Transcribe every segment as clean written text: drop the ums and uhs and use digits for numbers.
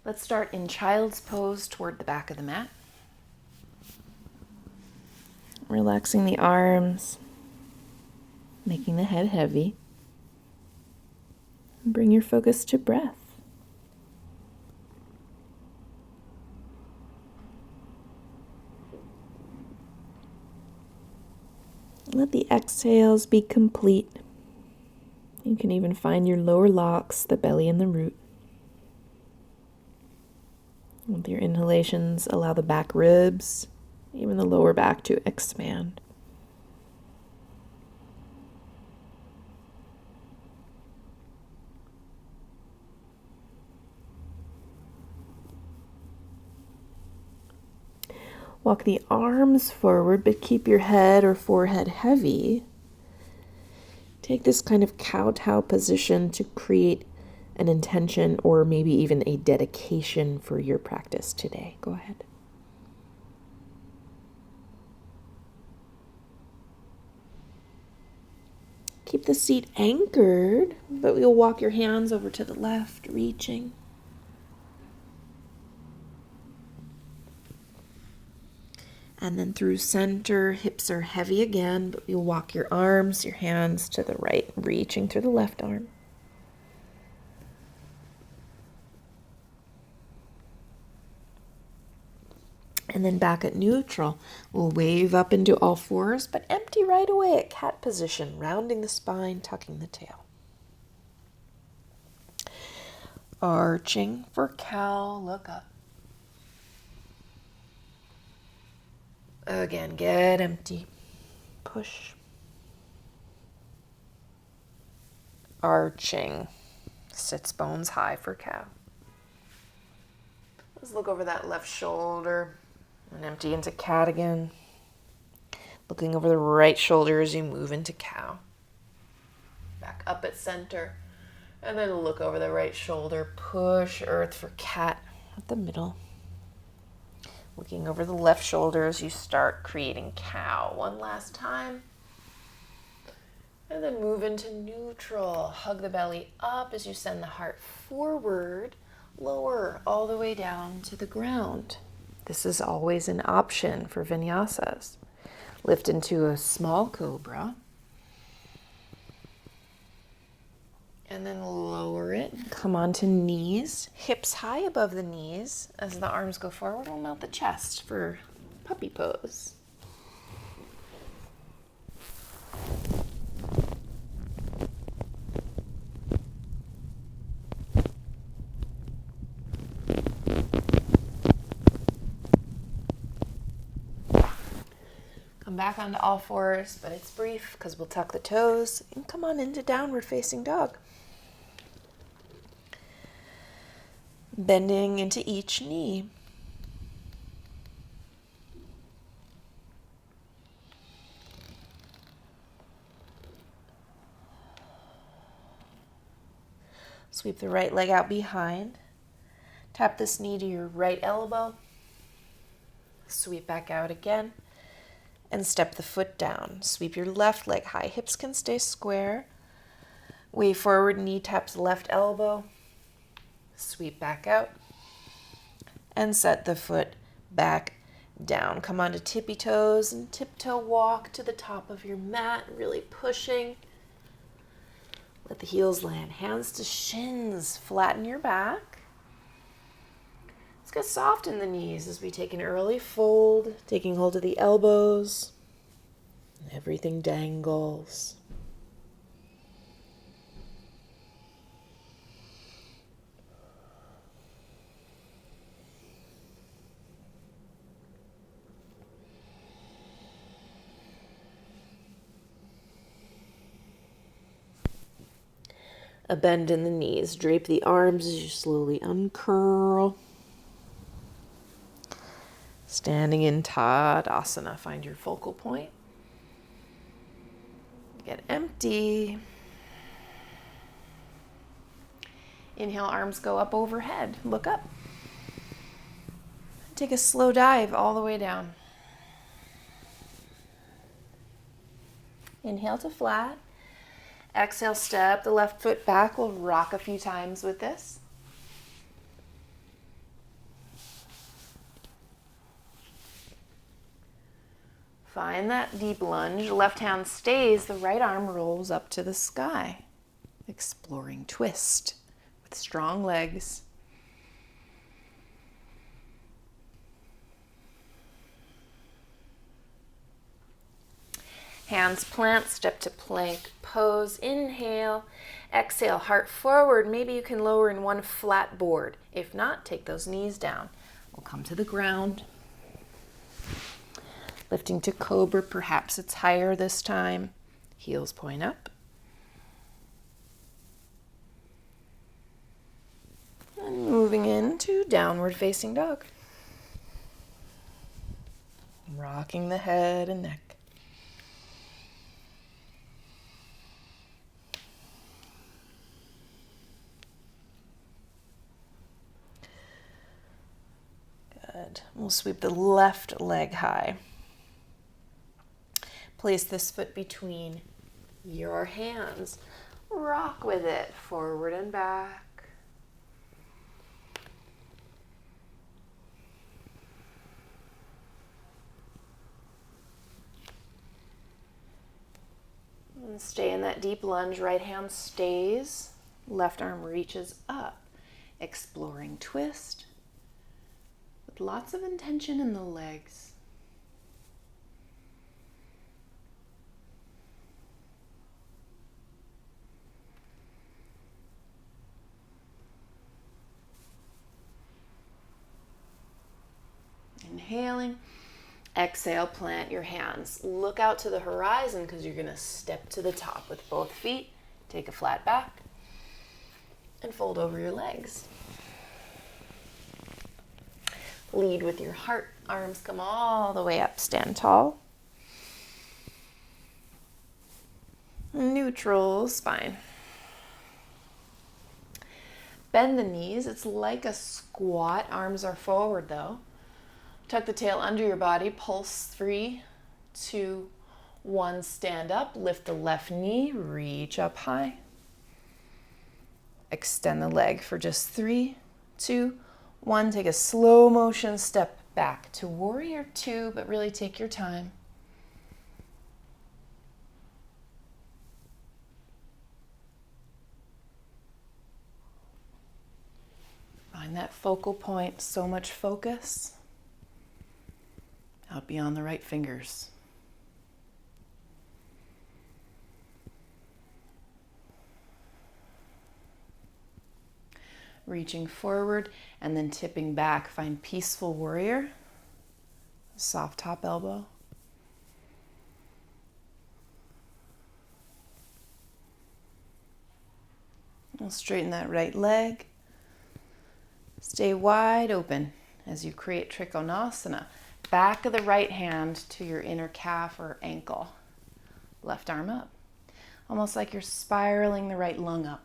Let's start in child's pose toward the back of the mat. Relaxing the arms, making the head heavy. Bring your focus to breath. Let the exhales be complete. You can even find your lower locks, the belly and the root. With your inhalations, allow the back ribs, even the lower back, to expand. Walk the arms forward, but keep your head or forehead heavy. Take this kind of kowtow position to create an intention or maybe even a dedication for your practice today. Go ahead. Keep the seat anchored, but you'll walk your hands over to the left, reaching. And then through center, hips are heavy again, but you'll walk your arms, your hands to the right, reaching through the left arm. And then back at neutral, we'll wave up into all fours, but empty right away at cat position, rounding the spine, tucking the tail. Arching for cow, look up. Again, get empty. Push. Arching. Sits bones high for cow. Let's look over that left shoulder and empty into cat again. Looking over the right shoulder as you move into cow. Back up at center. And then look over the right shoulder. Push earth for cat at the middle. Looking over the left shoulder as you start creating cow. One last time. And then move into neutral. Hug the belly up as you send the heart forward. Lower all the way down to the ground. This is always an option for vinyasas. Lift into a small cobra. And then lower it. Come onto knees. Hips high above the knees. As the arms go forward, we'll melt the chest for puppy pose. Come back onto all fours, but it's brief because we'll tuck the toes and come on into downward facing dog. Bending into each knee. Sweep the right leg out behind. Tap this knee to your right elbow. Sweep back out again. And step the foot down. Sweep your left leg high. Hips can stay square. Wave forward, knee taps left elbow. Sweep back out. And set the foot back down. Come onto tippy toes and tiptoe walk to the top of your mat, really pushing. Let the heels land. Hands to shins. Flatten your back. Let's get soft in the knees as we take an early fold, taking hold of the elbows. Everything dangles. A bend in the knees. Drape the arms as you slowly uncurl. Standing in Tadasana. Find your focal point. Get empty. Inhale, arms go up overhead. Look up. Take a slow dive all the way down. Inhale to flat. Exhale, step the left foot back. We'll rock a few times with this. Find that deep lunge. Left hand stays, the right arm rolls up to the sky. Exploring twist with strong legs. Hands plant, step to plank pose. Inhale, exhale, heart forward. Maybe you can lower in one flat board. If not, take those knees down. We'll come to the ground. Lifting to cobra, perhaps it's higher this time. Heels point up. And moving into downward facing dog. Rocking the head and neck. Good. We'll sweep the left leg high. Place this foot between your hands. Rock with it, forward and back. And stay in that deep lunge. Right hand stays. Left arm reaches up. Exploring twist. With lots of intention in the legs. Inhaling, exhale, plant your hands. Look out to the horizon because you're going to step to the top with both feet. Take a flat back and fold over your legs. Lead with your heart. Arms come all the way up. Stand tall. Neutral spine. Bend the knees. It's like a squat. Arms are forward though. Tuck the tail under your body. Pulse 3, 2, 1. Stand up. Lift the left knee. Reach up high. Extend the leg for just 3, 2, 1. Take a slow motion step back to warrior 2, but really take your time. Find that focal point. So much focus. Out beyond the right fingers. Reaching forward and then tipping back. Find peaceful warrior. Soft top elbow. We'll straighten that right leg. Stay wide open as you create Trikonasana. Back of the right hand to your inner calf or ankle. Left arm up. Almost like you're spiraling the right lung up.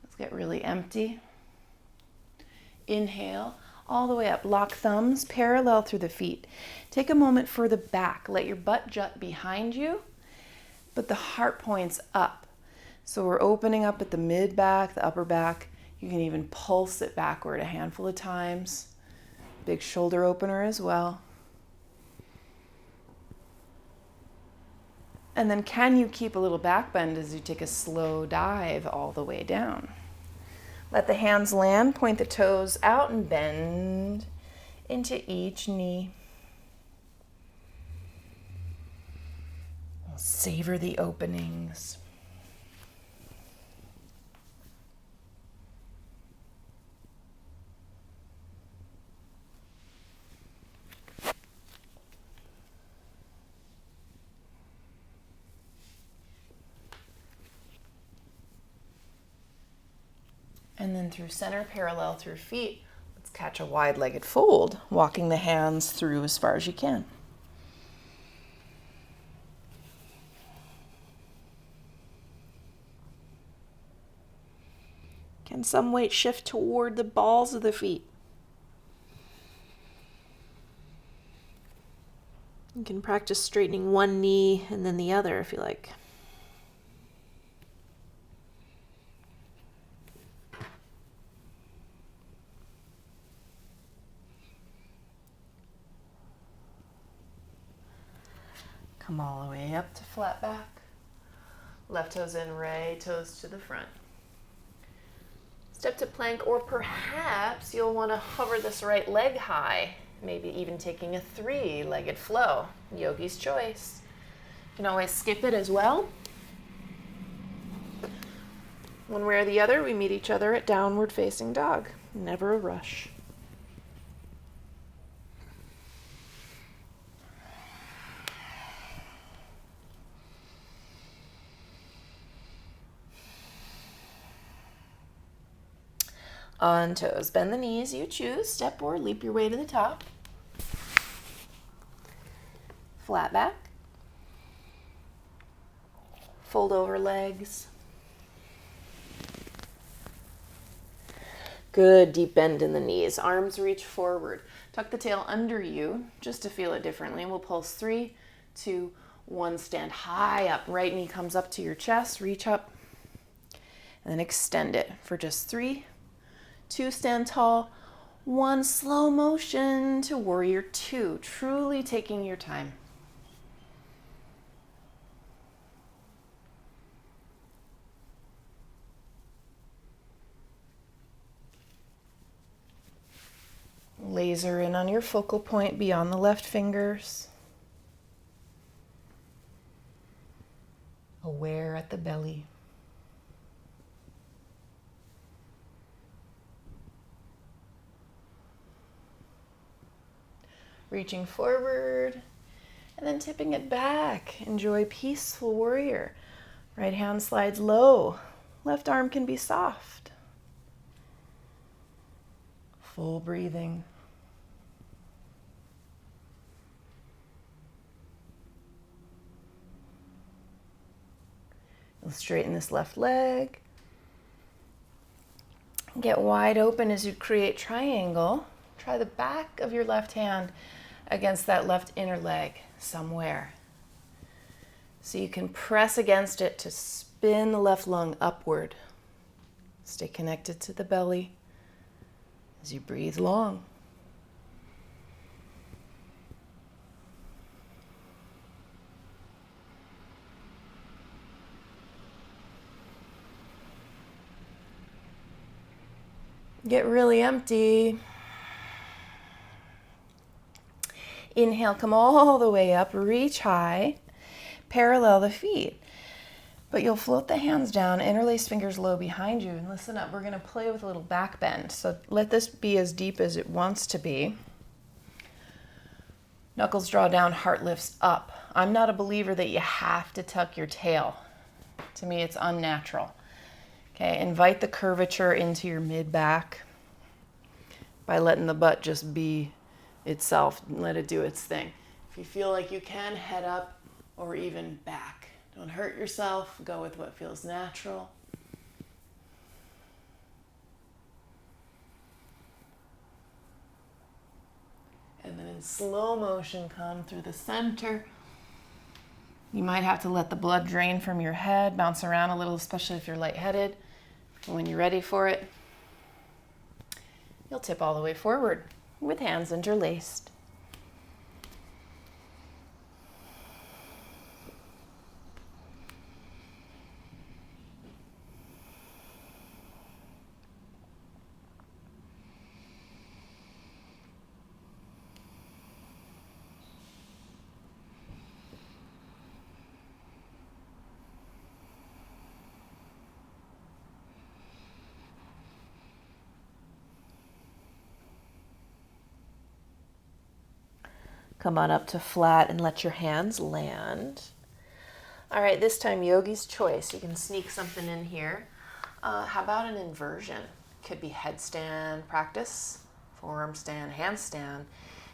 Let's get really empty. Inhale all the way up. Lock thumbs parallel through the feet. Take a moment for the back. Let your butt jut behind you, but the heart points up. So we're opening up at the mid back, the upper back. You can even pulse it backward a handful of times. Big shoulder opener as well. And then can you keep a little back bend as you take a slow dive all the way down? Let the hands land, point the toes out and bend into each knee. Savor the openings. And then through center, parallel through feet, let's catch a wide-legged fold, walking the hands through as far as you can. Can some weight shift toward the balls of the feet? You can practice straightening one knee and then the other if you like. Come all the way up to flat back. Left toes in, right toes to the front. Step to plank, or perhaps you'll want to hover this right leg high, maybe even taking a 3-legged flow. Yogi's choice. You can always skip it as well. One way or the other, we meet each other at downward facing dog. Never a rush. On toes, bend the knees, you choose. Step or leap your way to the top. Flat back. Fold over legs. Good deep bend in the knees. Arms reach forward. Tuck the tail under you just to feel it differently. We'll pulse 3, 2, 1. Stand high up. Right knee comes up to your chest. Reach up. And then extend it for just 3, 2, stand tall. 1, slow motion to warrior 2. Truly taking your time. Laser in on your focal point beyond the left fingers. Aware at the belly. Reaching forward and then tipping it back. Enjoy peaceful warrior. Right hand slides low. Left arm can be soft. Full breathing. You'll straighten this left leg. Get wide open as you create triangle. Try the back of your left hand against that left inner leg somewhere. So you can press against it to spin the left lung upward. Stay connected to the belly as you breathe long. Get really empty. Inhale, come all the way up, reach high, parallel the feet. But you'll float the hands down, interlace fingers low behind you, and listen up. We're going to play with a little back bend. So let this be as deep as it wants to be. Knuckles draw down, heart lifts up. I'm not a believer that you have to tuck your tail. To me, it's unnatural. Okay, invite the curvature into your mid-back by letting the butt just be itself and let it do its thing. If you feel like you can, head up or even back. Don't hurt yourself. Go with what feels natural. And then in slow motion, come through the center. You might have to let the blood drain from your head, bounce around a little, especially if you're lightheaded. And when you're ready for it, you'll tip all the way forward with hands interlaced. Come on up to flat and let your hands land. All right, this time yogi's choice. You can sneak something in here. How about an inversion? Could be headstand practice, forearm stand, handstand.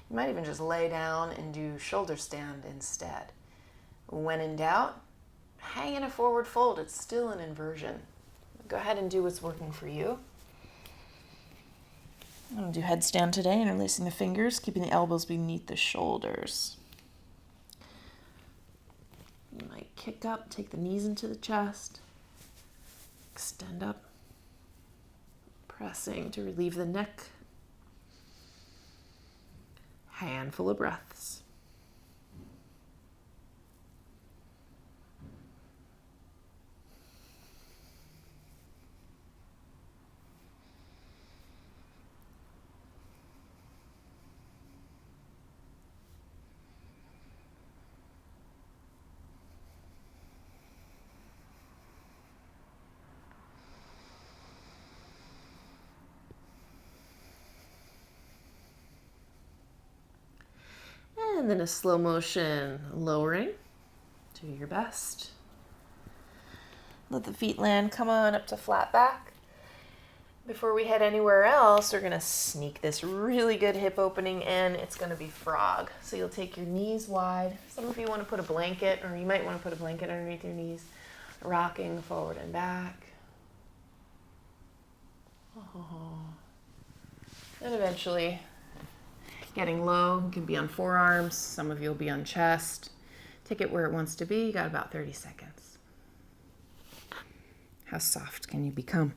You might even just lay down and do shoulder stand instead. When in doubt, hang in a forward fold. It's still an inversion. Go ahead and do what's working for you. I'm going to do headstand today, interlacing the fingers, keeping the elbows beneath the shoulders. You might kick up, take the knees into the chest, extend up, pressing to relieve the neck. Handful of breaths. And then a slow motion lowering. Do your best. Let the feet land. Come on up to flat back. Before we head anywhere else, we're going to sneak this really good hip opening in. It's going to be frog. So you'll take your knees wide. Some of you want to put a blanket, or you might want to put a blanket underneath your knees. Rocking forward and back. And eventually getting low. You can be on forearms. Some of you will be on chest. Take it where it wants to be. You got about 30 seconds. How soft can you become?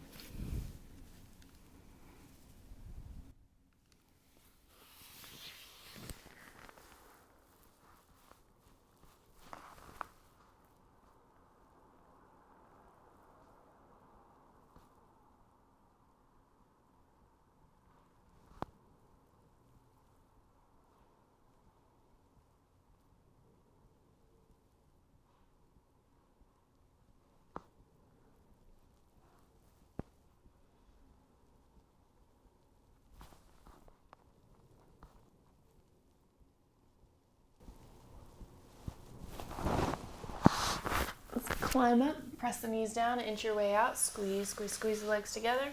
Climb up, press the knees down, inch your way out, squeeze, squeeze, squeeze the legs together.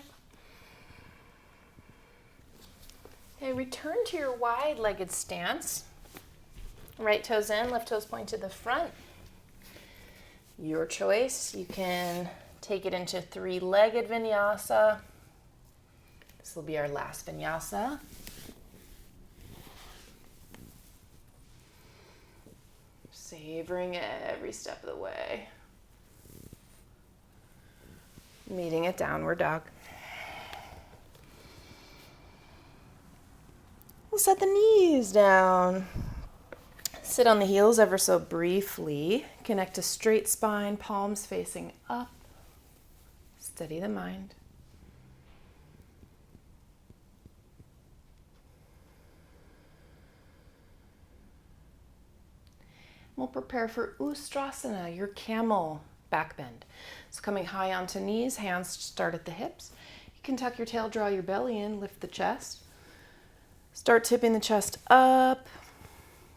Okay, return to your wide-legged stance. Right toes in, left toes point to the front. Your choice. You can take it into three-legged vinyasa. This will be our last vinyasa. Savoring every step of the way. Meeting at downward dog. We'll set the knees down. Sit on the heels ever so briefly. Connect a straight spine, palms facing up. Steady the mind. We'll prepare for Ustrasana, your camel back bend. So coming high onto knees, hands start at the hips. You can tuck your tail, draw your belly in, lift the chest. Start tipping the chest up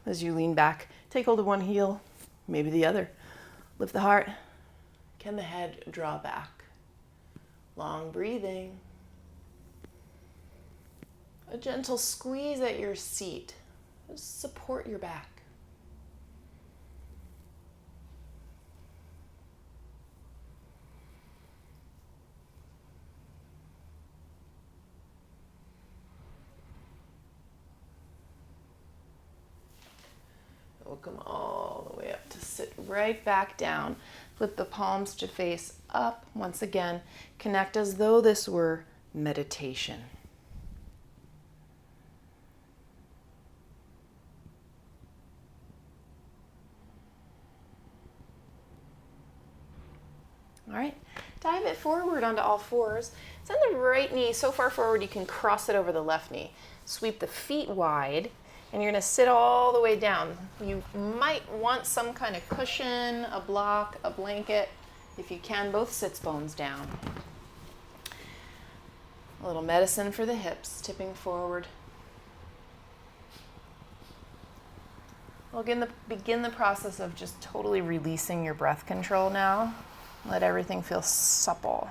as you lean back. Take hold of one heel, maybe the other. Lift the heart. Can the head draw back? Long breathing. A gentle squeeze at your seat. Just support your back. We'll come all the way up to sit right back down. Flip the palms to face up. Once again, connect as though this were meditation. All right, dive it forward onto all fours. Send the right knee so far forward you can cross it over the left knee. Sweep the feet wide. And you're going to sit all the way down. You might want some kind of cushion, a block, a blanket. If you can, both sits bones down. A little medicine for the hips, tipping forward. We'll begin the process of just totally releasing your breath control now. Let everything feel supple.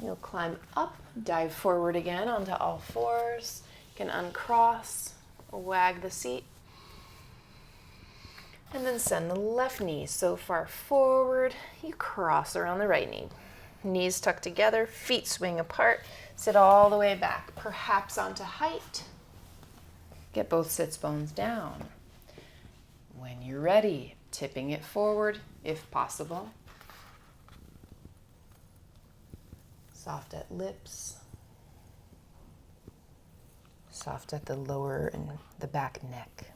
You'll climb up, dive forward again onto all fours. You can uncross, wag the seat. And then send the left knee so far forward, you cross around the right knee. Knees tucked together, feet swing apart. Sit all the way back, perhaps onto height. Get both sits bones down. When you're ready, tipping it forward if possible. Soft at lips, soft at the lower and the back neck.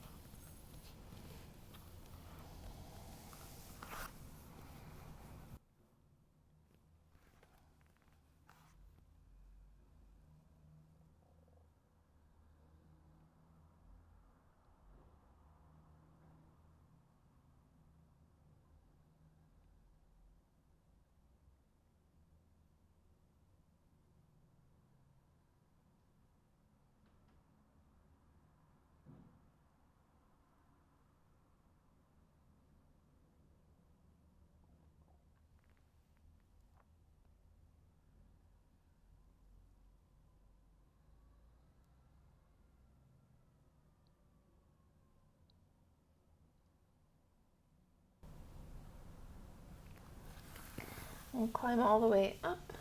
We'll climb all the way up,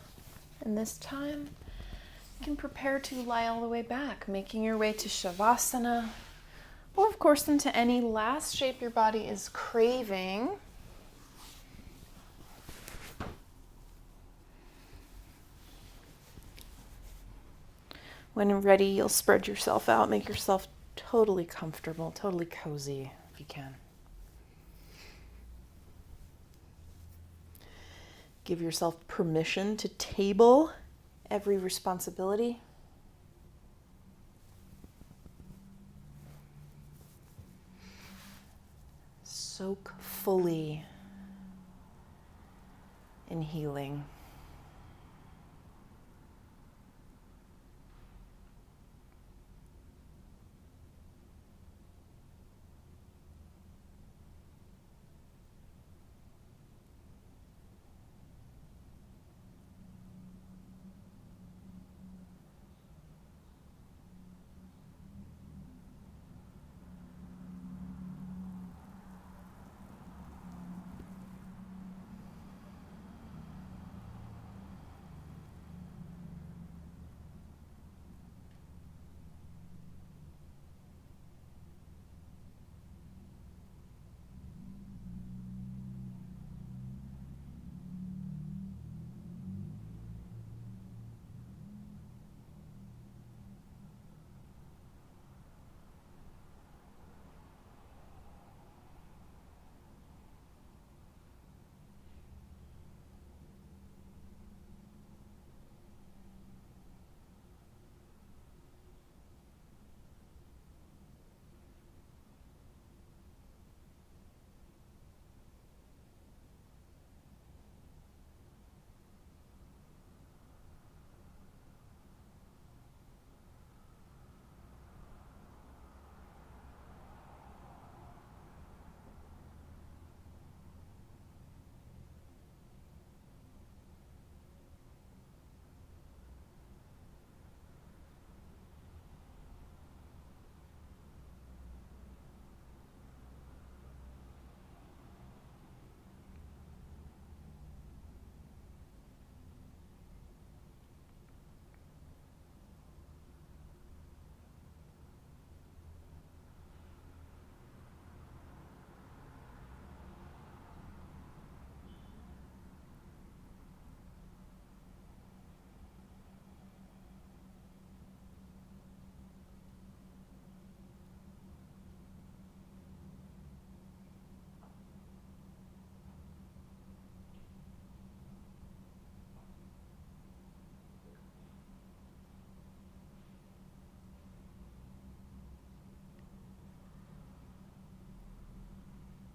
and this time you can prepare to lie all the way back, making your way to Savasana, or of course into any last shape your body is craving. When ready, you'll spread yourself out, make yourself totally comfortable, totally cozy if you can. Give yourself permission to table every responsibility. Soak fully in healing.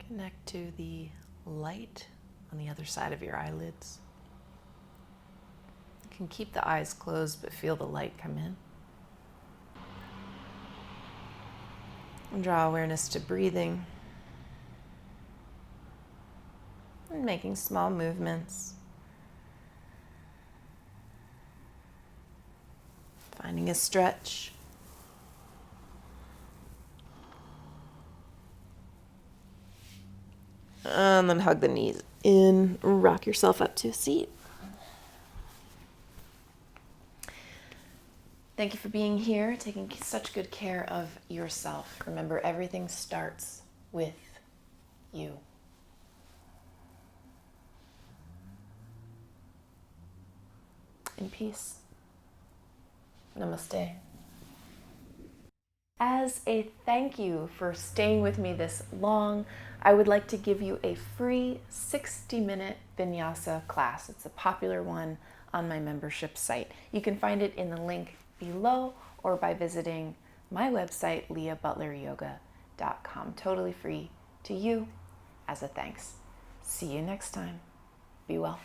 Connect to the light on the other side of your eyelids. You can keep the eyes closed, but feel the light come in. And draw awareness to breathing. And making small movements. Finding a stretch. And then hug the knees in, rock yourself up to a seat. Thank you for being here, taking such good care of yourself. Remember, everything starts with you. In peace. Namaste. As a thank you for staying with me this long, I would like to give you a free 60-minute vinyasa class. It's a popular one on my membership site. You can find it in the link below or by visiting my website, leihbutleryoga.com. Totally free to you as a thanks. See you next time. Be well.